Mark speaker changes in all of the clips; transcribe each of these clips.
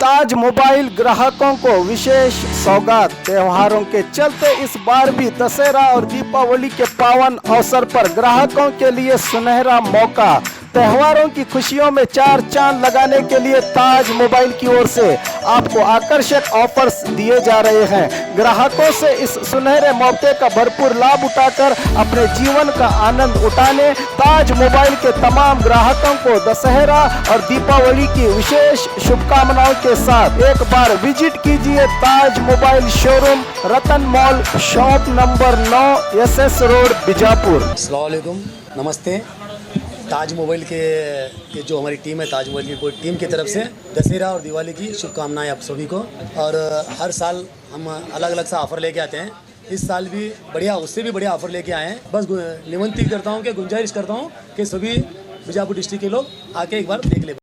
Speaker 1: ताज mobile ग्राहकों को विशेष सौगात। त्योहारों के चलते इस बार भी दशहरा और दीपावली के पावन अवसर पर ग्राहकों के लिए सुनहरा मौका। त्योहारों की खुशियों में चार चांद लगाने के लिए ताज मोबाइल की ओर से आपको आकर्षक ऑफर्स दिए जा रहे हैं। ग्राहकों से इस सुनहरे मौके का भरपूर लाभ उठाकर अपने जीवन का आनंद उठाने ताज मोबाइल के तमाम ग्राहकों को दशहरा और दीपावली की विशेष शुभकामनाओं के साथ एक बार विजिट कीजिए Taj mobile showroom, Ratan mall, shop number 9, SS road, Bijapur.
Speaker 2: अस्सलाम वालेकुम, नमस्ते। ताज मोबाइल के जो हमारी टीम है, ताज मोबाइल की पूरी टीम की तरफ से दशहरा और दिवाली की शुभकामनाएं आप सभी को। और हर साल हम अलग अलग सा ऑफ़र लेके आते हैं। इस साल भी बढ़िया, उससे भी बढ़िया ऑफ़र लेके आए हैं। बस निमंत्रित करता हूं कि गुंजाइश करता हूं कि सभी बीजापुर डिस्ट्रिक्ट के लोग आके एक बार देख ले।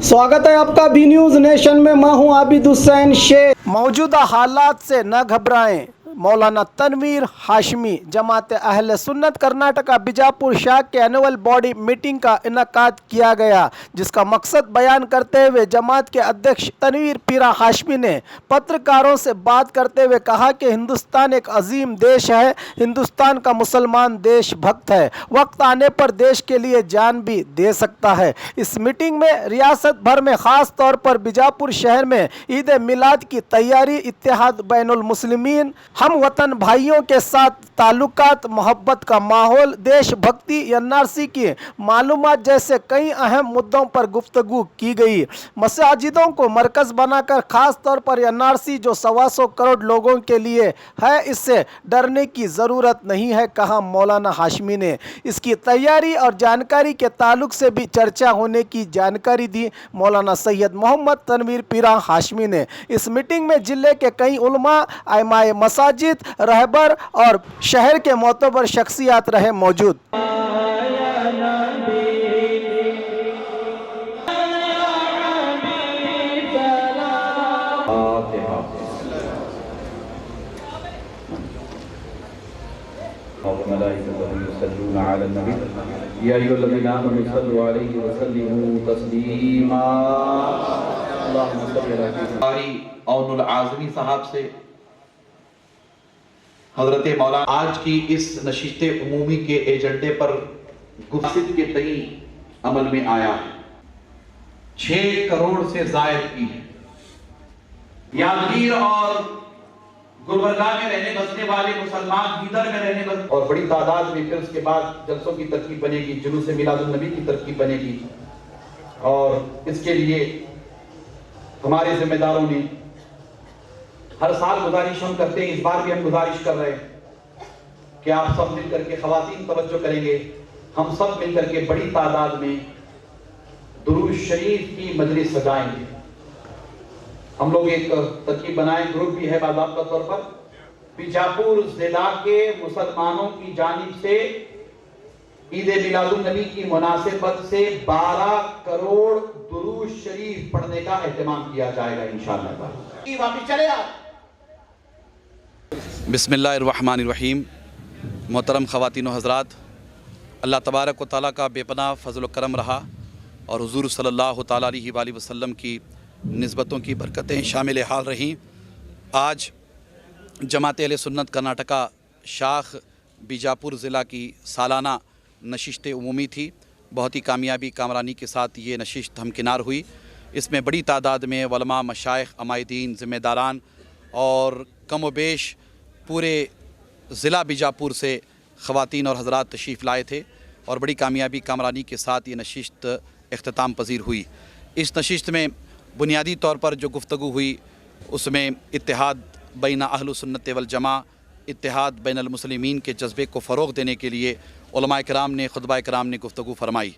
Speaker 1: स्वागत है आपका बी न्यूज़ नेशन में। मैं हूं आबिद हुसैन शेख। मौजूदा हालात से न घबराएं। मौलाना तनवीर हाशमी जमात अहले सुन्नत कर्नाटका बीजापुर शाख के एनुअल बॉडी मीटिंग का इनकाद किया गया, जिसका मकसद बयान करते हुए जमात के अध्यक्ष तनवीर पीरा हाशमी ने पत्रकारों से बात करते हुए कहा कि हिंदुस्तान एक अजीम देश है। हिंदुस्तान का मुसलमान देशभक्त है, वक्त आने पर देश के लिए जान भी दे सकता है। इस मीटिंग में रियासत भर में ख़ास तौर पर बीजापुर शहर में ईद मिलाद की तैयारी, इत्तेहाद बैनुल मुस्लिमीन, हम वतन भाइयों के साथ ताल्लुकात, मोहब्बत का माहौल, देशभक्ति, NRC की मालूमात जैसे कई अहम मुद्दों पर गुफ्तगू की गई। मसाजिदों को मरकज़ बनाकर ख़ास तौर पर NRC जो 125 करोड़ लोगों के लिए है, इससे डरने की ज़रूरत नहीं है, कहा मौलाना हाशमी ने। इसकी तैयारी और जानकारी के ताल्लुक से भी चर्चा होने की जानकारी दी मौलाना सैयद मोहम्मद तनवीर पीरा हाशमी ने। इस मीटिंग में जिले के कई उलमा, आइमाए मसाजिद, रहबर और शहर के मोतबर शख्सियात रहे मौजूद।
Speaker 3: साहब से हजरत मौलाना आज की इस नशिस्त उमूमी के एजेंडे पर गुफ्तगू के तई अमल में आया है। 6 करोड़ से जायद की है। यादगीर और गुलबर्गा में रहने बसने वाले मुसलमान इधर में रहने बसने और बड़ी तादाद में, फिर उसके बाद जलसों की तरकीब बनेगी, जुलूस मिलादुन नबी की तरकीब बनेगी। और इसके लिए हमारे जिम्मेदारों ने हर साल गुजारिश हम करते हैं, इस बार भी हम गुजारिश कर रहे हैं कि आप सब मिलकर के ख़वातीन तवज्जो करेंगे। हम सब मिलकर के बड़ी तादाद में दुरूद शरीफ की मजलिस सजाएंगे। हम लोग एक तरकीब बनाए, ग्रुप भी है बाज़ाब्ता तौर पर। बीजापुर जिला के मुसलमानों की जानिब से ईद मिलादुन नबी की मुनासिबत से 12 करोड़ दुरूद शरीफ पढ़ने का एहतमाम किया जाएगा इंशाअल्लाह। वापिस चले आप।
Speaker 4: बिस्मिल्लाहिर्रहमानिर्रहीम। मोहतरम ख़वातीन व हज़रात, अल्लाह तबारक व तआला का बेपनाह फ़ज़ल व करम रहा और हुज़ूर सल्लल्लाहु तआला अलैहि वसल्लम की निस्बतों की बरकतें शामिल हाल रहीं। आज जमात अहले सुन्नत कर्नाटका शाख बीजापुर ज़िला की सालाना नशिस्त उमूमी थी। बहुत ही कामयाबी कामरानी के साथ ये नशिस्त हमकिनार हुई। इसमें बड़ी तादाद में उलमा, मशाइख, अमायदीन, ज़िम्मेदारान और कम व बेश पूरे ज़िला बीजापुर से ख़वातीन और हज़रात तशरीफ़ लाए थे और बड़ी कामयाबी कामरानी के साथ ये नशिस्त इख्तिताम पज़ीर हुई। इस नशिस्त में बुनियादी तौर पर जो गुफ्तगू हुई उसमें इत्तेहाद बैन अहलुस सुन्नत वल जमा, इत्तेहाद बैनुल मुस्लिमीन के जज्बे को फ़रोग़ देने के लिए उलमाए किराम ने, खुतबाए किराम ने गुफ्तगू फरमाई।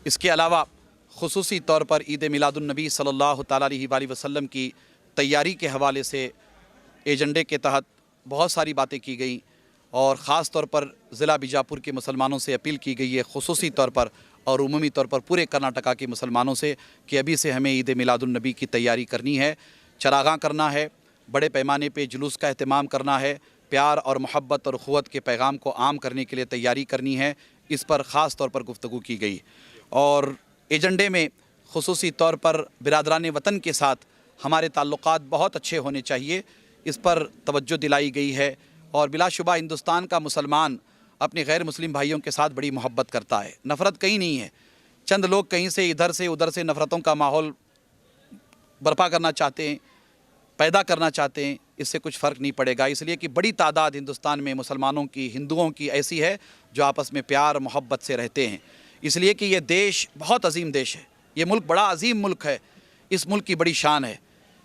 Speaker 4: इसके अलावा खुसूसी तौर पर ईद मिलादुन नबी सल्लल्लाहु तआला अलैहि वसल्लम की तैयारी के हवाले से एजेंडे के तहत बहुत सारी बातें की गई और ख़ास तौर पर ज़िला बीजापुर के मुसलमानों से अपील की गई है, खुसूसी तौर पर और उमूमी तौर पर पूरे कर्नाटका के मुसलमानों से कि अभी से हमें ईद मिलादुन नबी की तैयारी करनी है, चरागां करना है, बड़े पैमाने पे जुलूस का एहतमाम करना है, प्यार और मोहब्बत और ख़ुव्वत के पैगाम को आम करने के लिए तैयारी करनी है। इस पर ख़ास तौर पर गुफ्तगू की गई और एजेंडे में खुसूसी तौर पर बिरादरान वतन के साथ हमारे ताल्लुक़ात बहुत अच्छे होने चाहिए, इस पर तवज्जो दिलाई गई है। और बिलाशुबा हिंदुस्तान का मुसलमान अपने गैर मुस्लिम भाइयों के साथ बड़ी मोहब्बत करता है, नफ़रत कहीं नहीं है। चंद लोग कहीं से इधर से उधर से नफ़रतों का माहौल बर्पा करना चाहते हैं, पैदा करना चाहते हैं, इससे कुछ फ़र्क नहीं पड़ेगा। इसलिए कि बड़ी तादाद हिंदुस्तान में मुसलमानों की, हिंदुओं की ऐसी है जो आपस में प्यार मोहब्बत से रहते हैं। इसलिए कि ये देश बहुत अजीम देश है, ये मुल्क बड़ा अजीम मुल्क है, इस मुल्क की बड़ी शान है।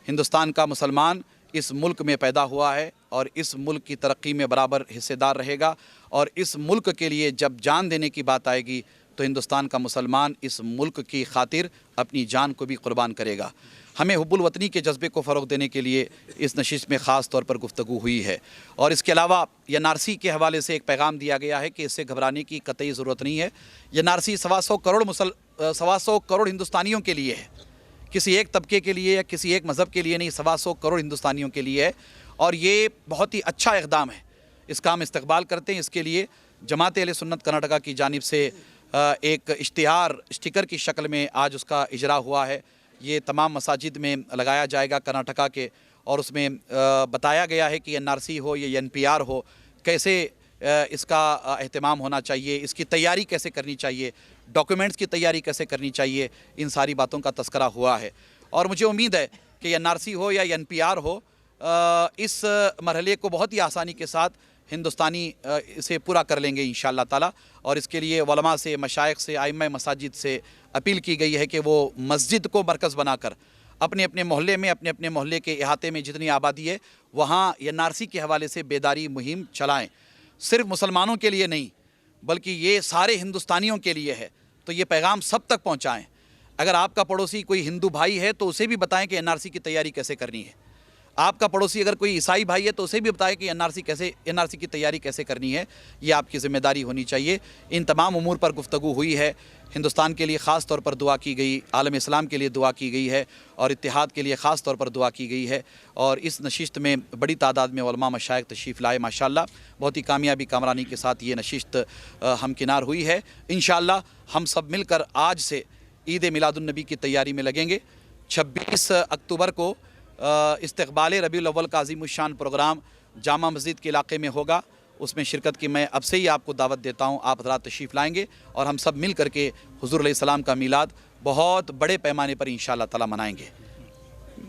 Speaker 4: हिंदुस्तान का मुसलमान इस मुल्क में पैदा हुआ है और इस मुल्क की तरक्की में बराबर हिस्सेदार रहेगा। और इस मुल्क के लिए जब जान देने की बात आएगी तो हिंदुस्तान का मुसलमान इस मुल्क की खातिर अपनी जान को भी कुर्बान करेगा। हमें हुब्बुल वतनी के जज्बे को फ़रोग़ देने के लिए इस नशिस्त में ख़ास तौर पर गुफ्तगू हुई है। और इसके अलावा एनआरसी के हवाले से एक पैगाम दिया गया है कि इससे घबराने की कतई ज़रूरत नहीं है। एनआरसी 125 करोड़ हिंदुस्तानियों के लिए है, किसी एक तबके के लिए या किसी एक मज़हब के लिए नहीं, 125 करोड़ हिंदुस्तानियों के लिए है। और ये बहुत ही अच्छा इक़दाम है, इसका हम इस्तक़बाल करते हैं। इसके लिए जमात अहले सुन्नत कर्नाटका की जानिब से एक इश्तिहार स्टिकर की शक्ल में आज उसका इजरा हुआ है। ये तमाम मसाजिद में लगाया जाएगा कर्नाटका के, और उसमें बताया गया है कि एनआरसी हो या एनपीआर हो, कैसे इसका एहतमाम होना चाहिए, इसकी तैयारी कैसे करनी चाहिए, डॉक्यूमेंट्स की तैयारी कैसे करनी चाहिए, इन सारी बातों का तस्करा हुआ है। और मुझे उम्मीद है कि एनआरसी हो या एनपीआर हो, इस मरहले को बहुत ही आसानी के साथ हिंदुस्तानी इसे पूरा कर लेंगे इंशाअल्लाह ताला। और इसके लिए उलमा से, मशाइख से, आइम्मा मसाजिद से अपील की गई है कि वो मस्जिद को मरकज़ बनाकर अपने अपने मोहल्ले में, अपने अपने मोहल्ले के इहाते में जितनी आबादी है वहाँ एनआरसी के हवाले से बेदारी मुहिम चलाएँ। सिर्फ मुसलमानों के लिए नहीं बल्कि ये सारे हिंदुस्तानियों के लिए है, तो ये पैगाम सब तक पहुँचाएँ। अगर आपका पड़ोसी कोई हिंदू भाई है तो उसे भी बताएं कि एनआरसी की तैयारी कैसे करनी है। आपका पड़ोसी अगर कोई ईसाई भाई है तो उसे भी बताएं कि एनआरसी की तैयारी कैसे करनी है, ये आपकी ज़िम्मेदारी होनी चाहिए। इन तमाम उमूर पर गुफ्तगू हुई है। हिंदुस्तान के लिए ख़ास तौर पर दुआ की गई, आलम इस्लाम के लिए दुआ की गई है और इत्तिहाद के लिए ख़ास तौर पर दुआ की गई है। और इस नशिस्त में बड़ी तादाद में उलमा मशाइख तशरीफ़ लाए, माशाअल्लाह बहुत ही कामयाबी कामरानी के साथ ये नशिस्त हमकिनार हुई है। इंशाअल्लाह हम सब मिलकर आज से ईद मिलादुन नबी की तैयारी में लगेंगे। 26 अक्टूबर को इस्तक़बाल रबीउल अव्वल का अज़ीमुश्शान प्रोग्राम जामा मस्जिद के इलाके में होगा, उसमें शिरकत की मैं अब से ही आपको दावत देता हूँ। आप हज़रात तशरीफ़ लाएंगे और हम सब मिल करके हुज़ूर अलैहिस्सलाम का मीलाद बहुत बड़े पैमाने पर इंशाअल्लाह ताला मनाएंगे।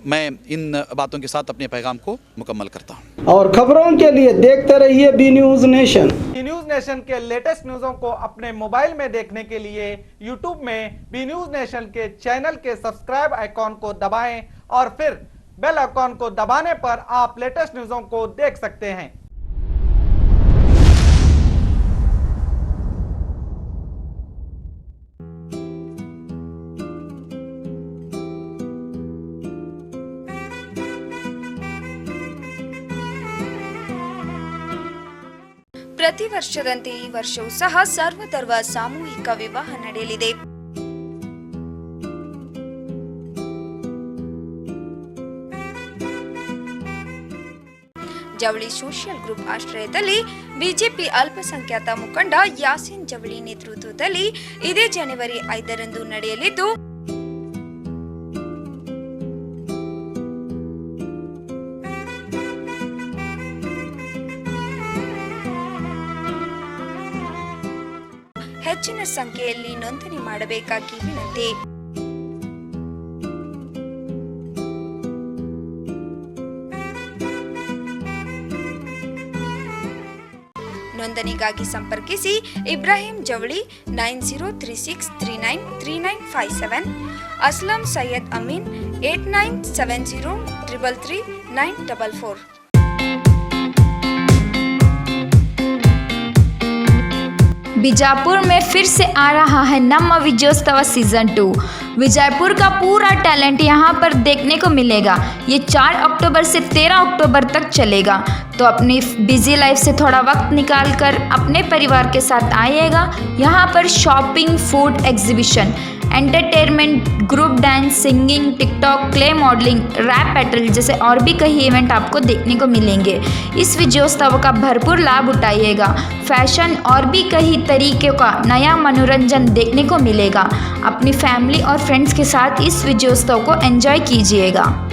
Speaker 4: मैं इन बातों के साथ अपने पैगाम को मुकम्मल करता हूँ।
Speaker 1: और खबरों के लिए देखते रहिए B news nation.
Speaker 5: News nation के लेटेस्ट न्यूज़ों को अपने मोबाइल में देखने के लिए यूट्यूब में बी न्यूज़ नेशन के चैनल के सब्सक्राइब आइकॉन को दबाएं और फिर बेल आइकॉन को दबाने पर आप लेटेस्ट न्यूज़ों को देख सकते हैं।
Speaker 6: ಪ್ರತಿ ವರ್ಷದಂತೆ ಈ ವರ್ಷವೂ ಸಹ ಸರ್ವಧರ್ಮ ಸಾಮೂಹಿಕ ವಿವಾಹ ನಡೆಯಲಿದೆ. ಜವಳಿ ಸೋಷಿಯಲ್ ಗ್ರೂಪ್ ಆಶ್ರಯದಲ್ಲಿ ಬಿಜೆಪಿ ಅಲ್ಪಸಂಖ್ಯಾತ ಮುಖಂಡ ಯಾಸಿನ್ ಜವಳಿ ನೇತೃತ್ವದಲ್ಲಿ ಇದೇ ಜನವರಿ 5ರಂದು ನಡೆಯಲಿದ್ದು ಹೆಚ್ಚಿನ ಸಂಖ್ಯೆಯಲ್ಲಿ ನೋಂದಣಿ ಮಾಡಬೇಕಾಗಿ ವಿನಂತಿ. ನೋಂದಣಿಗಾಗಿ ಸಂಪರ್ಕಿಸಿ ಇಬ್ರಾಹಿಂ ಜವಳಿ 9036393957, ಅಸ್ಲಂ ಸೈಯದ್ ಅಮೀನ್ 8970333944.
Speaker 7: बीजापुर में फिर से आ रहा है नम विजयोत्सव सीजन 2। विजयपुर का पूरा टैलेंट यहाँ पर देखने को मिलेगा। ये 4 अक्टूबर से 13 अक्टूबर तक चलेगा। तो अपनी बिजी लाइफ से थोड़ा वक्त निकाल कर अपने परिवार के साथ आइएगा। यहाँ पर shopping, food exhibition, entertainment, group dance, singing, TikTok, clay modelling, rap battle जैसे और भी कई इवेंट आपको देखने को मिलेंगे। इस विजयोत्सव का भरपूर लाभ उठाइएगा। फैशन और भी कई तरीके का नया मनोरंजन देखने को मिलेगा। अपनी फैमिली और फ्रेंड्स के साथ इस विजयोत्सव को एंजॉय कीजिएगा।